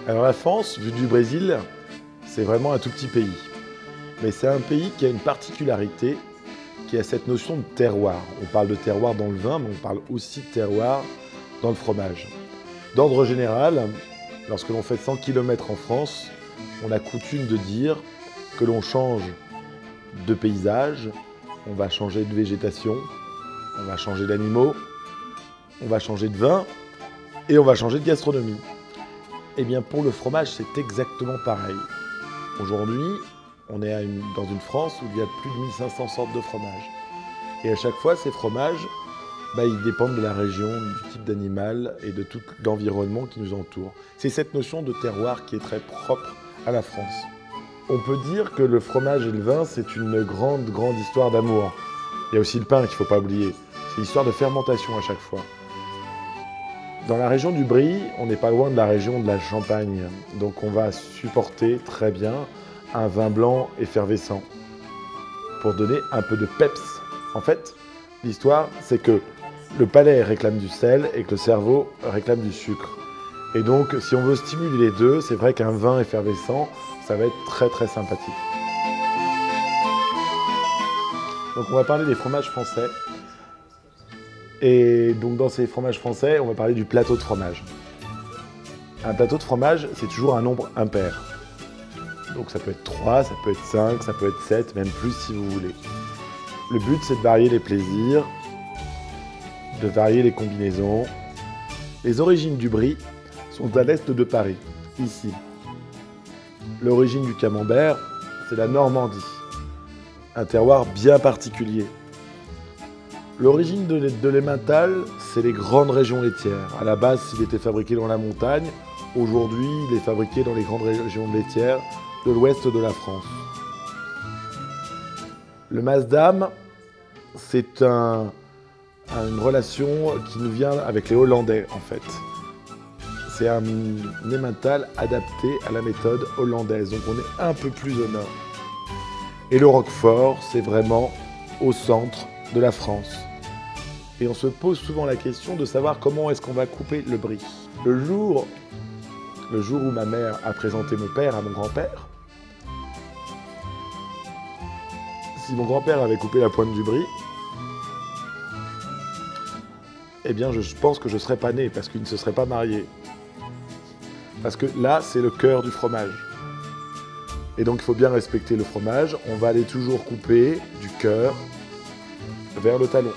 Alors la France, vue du Brésil, c'est vraiment un tout petit pays. Mais c'est un pays qui a une particularité, qui a cette notion de terroir. On parle de terroir dans le vin, mais on parle aussi de terroir dans le fromage. D'ordre général, lorsque l'on fait 100 km en France, on a coutume de dire que l'on change de paysage, on va changer de végétation, on va changer d'animaux, on va changer de vin et on va changer de gastronomie. Eh bien pour le fromage, c'est exactement pareil. Aujourd'hui, on est dans une France où il y a plus de 1500 sortes de fromages. Et à chaque fois, ces fromages, ils dépendent de la région, du type d'animal et de tout l'environnement qui nous entoure. C'est cette notion de terroir qui est très propre à la France. On peut dire que le fromage et le vin, c'est une grande histoire d'amour. Il y a aussi le pain qu'il ne faut pas oublier. C'est l'histoire de fermentation à chaque fois. Dans la région du Brie, on n'est pas loin de la région de la Champagne. Donc on va supporter très bien un vin blanc effervescent pour donner un peu de peps. En fait, l'histoire, c'est que le palais réclame du sel et que le cerveau réclame du sucre. Et donc, si on veut stimuler les deux, c'est vrai qu'un vin effervescent, ça va être très sympathique. Donc on va parler des fromages français. Et donc dans ces fromages français, on va parler du plateau de fromage. Un plateau de fromage, c'est toujours un nombre impair. Donc ça peut être 3, ça peut être 5, ça peut être 7, même plus si vous voulez. Le but, c'est de varier les plaisirs, de varier les combinaisons. Les origines du Brie sont à l'est de Paris, ici. L'origine du camembert, c'est la Normandie, un terroir bien particulier. L'origine de l'emmental, c'est les grandes régions laitières. À la base, il était fabriqué dans la montagne. Aujourd'hui, il est fabriqué dans les grandes régions laitières de l'ouest de la France. Le Maasdam, c'est une relation qui nous vient avec les Hollandais, en fait. C'est un emmental adapté à la méthode hollandaise, donc on est un peu plus au nord. Et le Roquefort, c'est vraiment au centre de la France. Et on se pose souvent la question de savoir comment est-ce qu'on va couper le Brie. Le jour où ma mère a présenté mon père à mon grand-père, si mon grand-père avait coupé la pointe du Brie, eh bien je pense que je ne serais pas né parce qu'il ne se serait pas marié. Parce que là, c'est le cœur du fromage. Et donc il faut bien respecter le fromage. On va aller toujours couper du cœur vers le talon.